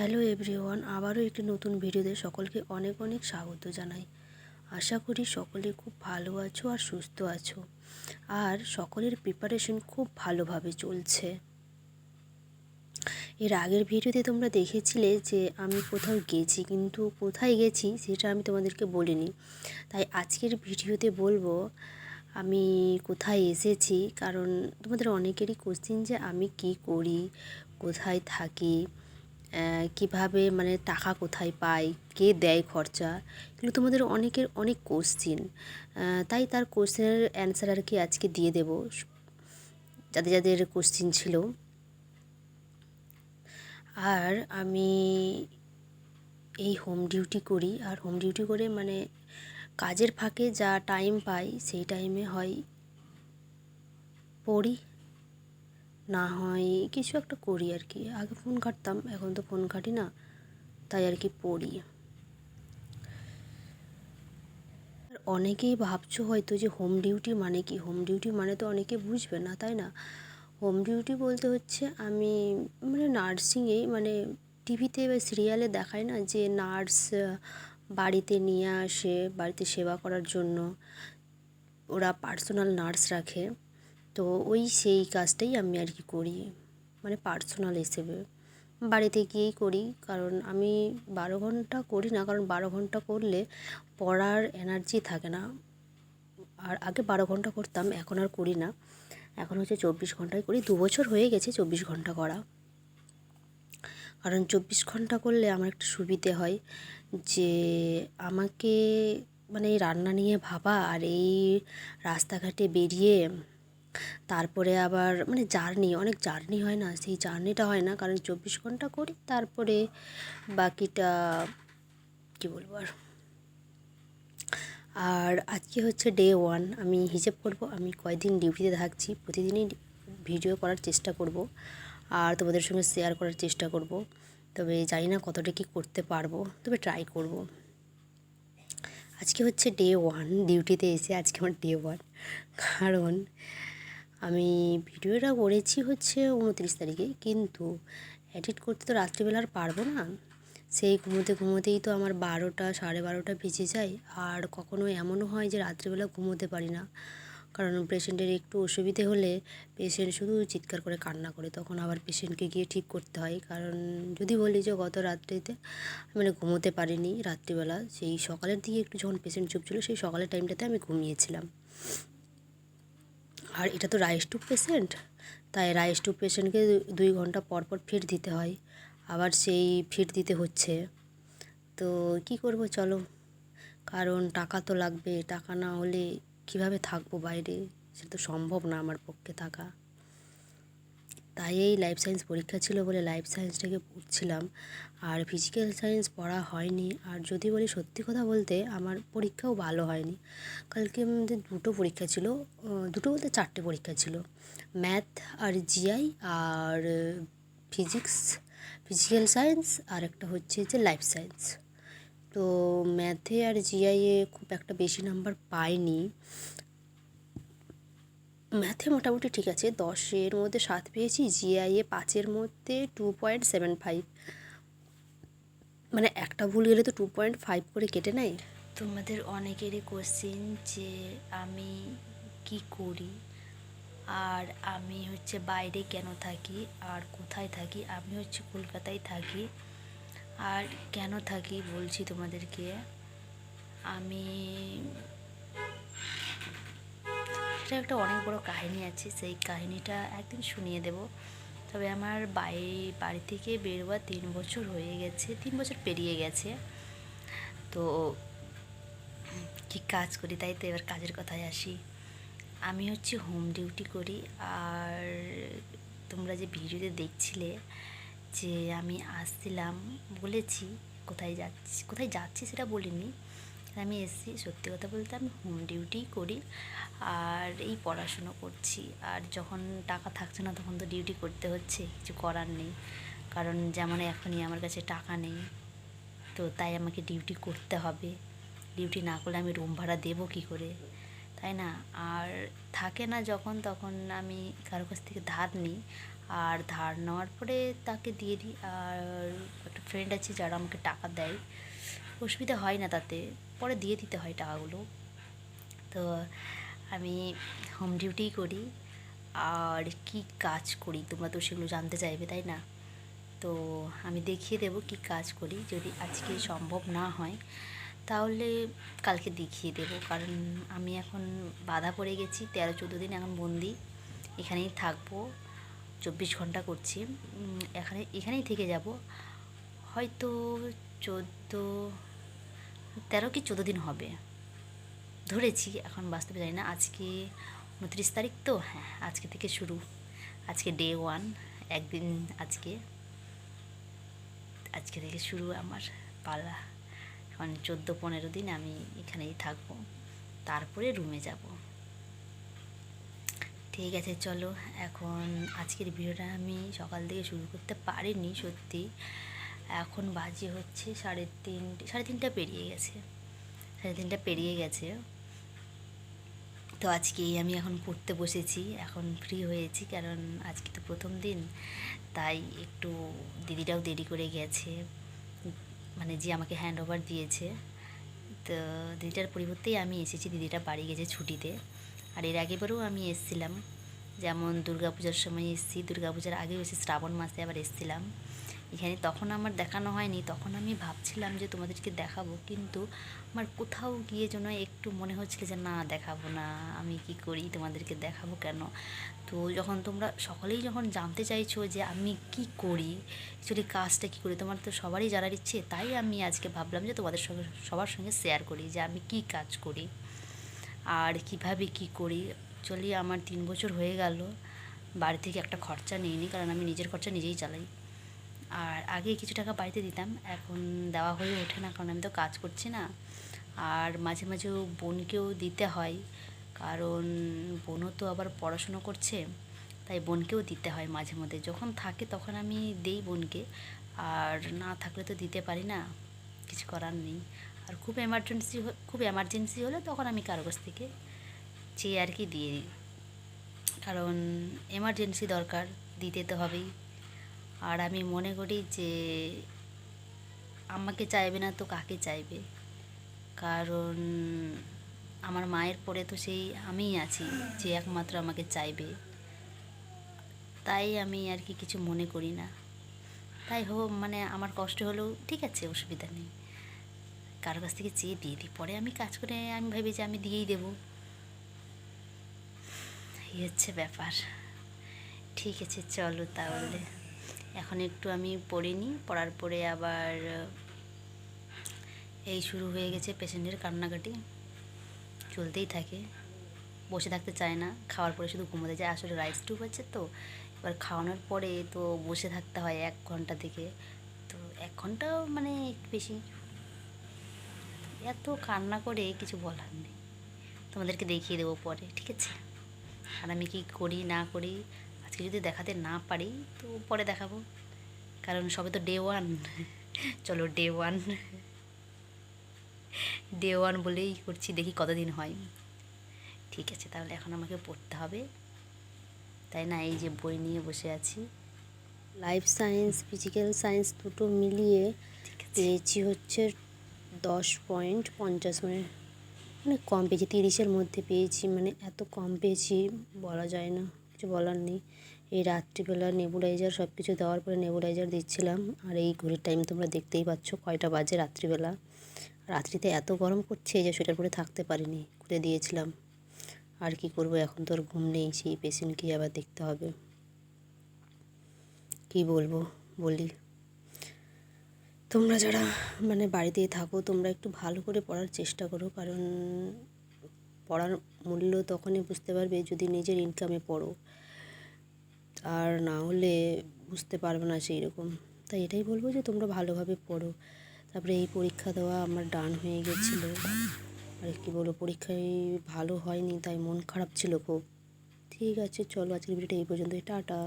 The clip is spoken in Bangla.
হ্যালো এভরিওয়ান, আবারও একটি নতুন ভিডিওতে সকলকে অনেক অনেক স্বাগত জানাই। আশা করি সকলে খুব ভালো আছো আর সুস্থ আছো, আর সকলের প্রিপারেশন খুব ভালোভাবে চলছে। এর আগের ভিডিওতে তোমরা দেখেছিলে যে আমি কোথাও গেছি, কিন্তু কোথায় গেছি সেটা আমি তোমাদেরকে বলিনি। তাই আজকের ভিডিওতে বলবো আমি কোথায় এসেছি, কারণ তোমাদের অনেকেরই কোশ্চিন যে আমি কি করি, কোথায় থাকি, কিভাবে মানে টাকা কোথায় পাই, কে দেয় খরচা, এগুলো তোমাদের অনেকের অনেক কোশ্চিন। তাই তার কোশ্চেনের অ্যান্সার আর কি আজকে দিয়ে দেব যাদের যাদের কোশ্চিন ছিল। আর আমি এই হোম ডিউটি করি, আর হোম ডিউটি করে মানে কাজের ফাঁকে যা টাইম পাই সেই টাইমে হয় পড়ি, না হয় কিছু একটা করি আর কি। আগে ফোন ঘাঁটতাম, এখন তো ফোন ঘাঁটি না, তাই আর কি পড়ি। অনেকেই ভাবছো হয়তো যে হোম ডিউটি মানে কি। হোম ডিউটি মানে তো অনেকে বুঝবে না, তাই না? হোম ডিউটি বলতে হচ্ছে আমি মানে নার্সিংয়ে, মানে টিভিতে বা সিরিয়ালে দেখায় না যে নার্স বাড়িতে নিয়ে আসে বাড়িতে সেবা করার জন্য, ওরা পার্সোনাল নার্স রাখে। তো ওই সেই কাজটাই আমি আর কি করি, মানে পার্সোনাল হিসেবে বাড়িতে গিয়েই করি। কারণ আমি 12 ঘন্টা করি না, কারণ 12 ঘন্টা করলে পড়ার এনার্জি থাকে না। আর আগে 12 ঘন্টা করতাম, এখন আর করি না, এখন হচ্ছে 24 ঘন্টায় করি। 2 বছর হয়ে গেছে 24 ঘন্টা করা। কারণ 24 ঘন্টা করলে আমার একটা সুবিধে হয় যে আমাকে মানে এই রান্না নিয়ে ভাবা, আর এই রাস্তাঘাটে বেরিয়ে তারপরে আবার মানে অনেক জার্নি হয় না, সেই জার্নিটা হয় না। কারণ 24 ঘন্টা করি, তারপরে বাকিটা কী বলবো আর আজকে হচ্ছে ডে 1। আমি হিসেব করব আমি কয়দিন ডিউটিতে থাকছি। প্রতিদিনই ভিডিও করার চেষ্টা করব আর তোমাদের সঙ্গে শেয়ার করার চেষ্টা করব, তবে জানি না কতটা কী করতে পারবো, তবে ট্রাই করব। আজকে হচ্ছে ডে 1 ডিউটিতে এসে, আজকে আমার ডে 1। কারণ আমি ভিডিওটা করেছি হচ্ছে 29 তারিখে, কিন্তু এডিট করতে তো রাত্রিবেলা আর পারবো না। সেই ঘুমোতে ঘুমোতেই তো আমার 12টা 12:30 বেজে যায়। আর কখনো এমনও হয় যে রাত্রিবেলা ঘুমোতে পারি না, কারণ পেশেন্টের একটু অসুবিধে হলে পেশেন্ট শুধু চিৎকার করে কান্না করে, তখন আবার পেশেন্টকে গিয়ে ঠিক করতে হয়। কারণ যদি বলি যে গত রাত্রিতে মানে ঘুমোতে পারিনি রাত্রিবেলা, সেই সকালের দিকে একটু যখন পেশেন্ট চুপ ছিল সেই সকালের টাইমটাতে আমি ঘুমিয়েছিলাম। আর এটা তো রাইস টু পেশেন্ট, তাই রাইস টু পেশেন্টকে 2 ঘন্টা পর পর ফিড দিতে হয়, আবার সেই ফিড দিতে হচ্ছে। তো কি করব, চলো, কারণ টাকা তো লাগবে, টাকা না হলে কিভাবে থাকবো বাইরে, সেটা তো সম্ভব না আমার পক্ষে থাকা। তাই এই লাইফ সায়েন্স পরীক্ষা ছিল বলে লাইফ সায়েন্সটাকে পড়ছিলাম, আর ফিজিক্যাল সায়েন্স পড়া হয়নি। আর যদি বলি সত্যি কথা বলতে, আমার পরীক্ষাও ভালো হয়নি। কালকে আমাদের 2টো পরীক্ষা ছিল, 2টো বলতে 4টে পরীক্ষা ছিল, ম্যাথ আর জিআই আর ফিজিক্স, ফিজিক্যাল সায়েন্স, আর একটা হচ্ছে যে লাইফ সায়েন্স। তো ম্যাথে আর জিআইয়ে খুব একটা বেশি নাম্বার পাইনি। ম্যাথে মোটামুটি ঠিক আছে, 10-এর মধ্যে 7 পেয়েছি, জিআইয়ে 5-এর মধ্যে 2.75, মানে একটা ভুল গেলে তো 2.5 করে কেটে নেয়। তোমাদের অনেকেরই কোশ্চিন যে আমি কি করি, আর আমি হচ্ছে বাইরে কেন থাকি আর কোথায় থাকি। আমি হচ্ছে কলকাতায় থাকি। আর কেন থাকি বলছি তোমাদেরকে। আমি এটা একটা অনেক বড় কাহিনী আছে, সেই কাহিনীটা একদিন শুনিয়ে দেব। তবে আমার বাড়ি থেকে বেরোয়া 3 বছর হয়ে গেছে, 3 বছর পেরিয়ে গেছে। তো কি কাজ করি, তাই তো এবার কাজের কথায় আসি। আমি হচ্ছে হোম ডিউটি করি। আর তোমরা যে ভিডিওতে দেখছিলে যে আমি আসছিলাম, বলেছি কোথায় যাচ্ছি সেটা বলিনি, আমি এসেছি। সত্যি কথা বলতে আমি হোম ডিউটিই করি, আর এই পড়াশুনো করছি। আর যখন টাকা থাকছে না তখন তো ডিউটি করতে হচ্ছে, কিছু করার নেই। কারণ যেমন এখনই আমার কাছে টাকা নেই, তো তাই আমাকে ডিউটি করতে হবে। ডিউটি না করলে আমি রুম ভাড়া দেবো কী করে, তাই না? আর থাকে না যখন, তখন আমি কারো কাছ থেকে ধার নিই, আর ধার নেওয়ার পরে তাকে দিয়ে দিই। আর একটা ফ্রেন্ড আছে যারা আমাকে টাকা দেয়, অসুবিধা হয় না তাতে, পরে দিয়ে দিতে হয় টাকাগুলো। তো আমি হোম ডিউটিই করি। আর কি কাজ করি তোমরা তো সেগুলো জানতে চাইবে, তাই না? তো আমি দেখিয়ে দেবো কি কাজ করি। যদি আজকে সম্ভব না হয় তাহলে কালকে দেখিয়ে দেবো, কারণ আমি এখন বাধা পড়ে গেছি, 13-14 দিন এখন বন্দি, এখানেই থাকবো, 24 ঘন্টা করছি, এখানেই থেকে যাব। হয়তো 13 কি 14 দিন হবে ধরেছি, এখন বাস্তবে জানি না। আজকে 29 তারিখ তো, হ্যাঁ আজকে থেকে শুরু, আজকে ডে 1, একদিন আজকে থেকে শুরু আমার পালা। এখন 14-15 দিন আমি এখানেই থাকবো, তারপরে রুমে যাব। ঠিক আছে চলো, এখন আজকের ভিডিওটা আমি সকাল থেকে শুরু করতে পারিনি সত্যি। এখন বাজে হচ্ছে 3:30 পেরিয়ে গেছে, 3:30 পেরিয়ে গেছে। তো আজকেই আমি এখন পড়তে বসেছি, এখন ফ্রি হয়েছি, কারণ আজকে তো প্রথম দিন, তাই একটু দিদিটাও দেরি করে গেছে, মানে যে আমাকে হ্যান্ড ওভার দিয়েছে। তো দিদিটার পরিবর্তেই আমি এসেছি, দিদিটা বাড়ি গেছে ছুটিতে। আর এর আগেবারও আমি এসেছিলাম, যেমন দুর্গাপূজার সময় এসেছি, দুর্গাপূজার আগেও এসেছি, শ্রাবণ মাসে আবার এসেছিলাম এখানে। তখন আমার দেখানো হয়নি, তখন আমি ভাবছিলাম যে তোমাদেরকে দেখাবো, কিন্তু আমার কোথাও গিয়ে যেন একটু মনে হচ্ছিল যে না দেখাবো না, আমি কি করি তোমাদেরকে দেখাবো কেন। তো যখন তোমরা সকলেই যখন জানতে চাইছো যে আমি কি করি, অ্যাকচুয়ালি কাজটা কী করি, তোমার তো সবারই জানার ইচ্ছে, তাই আমি আজকে ভাবলাম যে তোমাদের সঙ্গে সবার সঙ্গে শেয়ার করি যে আমি কি কাজ করি আর কিভাবে কি করি। অ্যাকচুয়ালি আমার 3 বছর হয়ে গেল বাড়ি থেকে একটা খরচা নিইনি, কারণ আমি নিজের খরচা নিজেই চালাই। আর আগে কিছু টাকা বাড়িতে দিতাম, এখন দেওয়া হয়ে ওঠে না, কারণ আমি তো কাজ করছি না। আর মাঝে মাঝেও বোনকেও দিতে হয়, কারণ বোনও তো আবার পড়াশুনো করছে, তাই বোনকেও দিতে হয় মাঝে মধ্যে। যখন থাকে তখন আমি দিই বোনকে, আর না থাকলে তো দিতে পারি না, কিছু করার নেই। আর খুব এমার্জেন্সি হলে তখন আমি কারো কাছ থেকে চেয়ে আর কি দিয়ে দিই, কারণ এমার্জেন্সি দরকার, দিতে তো হবেই। আর আমি মনে করি যে আমাকে চাইবে না তো কাকে চাইবে, কারণ আমার মায়ের পরে তো সেই আমিই আছি যে একমাত্র আমাকে চাইবে। তাই আমি আর কি কিছু মনে করি না, তাই মানে আমার কষ্ট হলেও ঠিক আছে, অসুবিধা নেই, কারো কাছ থেকে চেয়ে দিয়ে দিই, পরে আমি কাজ করে আমি ভাবি যে আমি দিয়েই দেবো, এই হচ্ছে ব্যাপার। ঠিক আছে চলো তাহলে, এখন একটু আমি পড়ে নিই, পড়ার পরে আবার এই শুরু হয়ে গেছে পেশেন্টের কান্নাকাটি, চলতেই থাকে, বসে থাকতে চায় না, খাওয়ার পরে শুধু ঘুমোতে যায়। আসলে রাইস টিউব আছে তো, এবার খাওয়ানোর পরে তো বসে থাকতে হয় 1 ঘন্টা থেকে, তো 1 ঘন্টাও মানে একটু বেশি, এত কান্না করে কিছু বলার নেই, তোমাদেরকে দেখিয়ে দেবো পরে, ঠিক আছে? আর আমি কি করি না করি আজকে যদি দেখাতে না পারি তো পরে দেখাবো, কারণ সবে তো ডে 1 চলো ডে 1 বলেই করছি, দেখি কতদিন হয়। ঠিক আছে তাহলে এখন আমাকে পড়তে হবে, তাই না? এই যে বই নিয়ে বসে আছি, লাইফ সায়েন্স ফিজিক্যাল সায়েন্স দুটো মিলিয়ে পেয়েছি হচ্ছে 10.50, মানে কম পেয়েছি, 30-এর মধ্যে পেয়েছি, মানে এত কম পেয়েছি বলা যায় না, কিছু বলার নেই। এই রাত্রিবেলা নেবুলাইজার সব কিছু দেওয়ার পরে নেবুলাইজার দিচ্ছিলাম, আর এই ঘড়ির টাইম তোমরা দেখতেই পাচ্ছ কয়টা বাজে রাত্রিবেলা। রাত্রিতে এত গরম করছে যে সোয়েটার পরে থাকতে পারিনি, খুলে দিয়েছিলাম। আর কি করব, এখন তো আর ঘুম নেই, সেই পেশেন্টকে আবার দেখতে হবে। কি বলবো বলি, তোমরা যারা মানে বাড়িতেই থাকো তোমরা একটু ভালো করে পড়ার চেষ্টা করো, কারণ পড়ার মূল্য তখনই বুঝতে পারবে যদি নিজের ইনকামে পড়ো, আর না হলে বুঝতে পারবে না সেই রকম। তাই এটাই বলবো যে তোমরা ভালোভাবে পড়ো। তারপরে এই পরীক্ষা দেওয়া আমার ডান হয়ে গেছিলো, আর কি বলবো, পরীক্ষায় ভালো হয়নি তাই মন খারাপ ছিল খুব। ঠিক আছে চলো, আজকের ভিডিওটা এই পর্যন্তই, টাটা।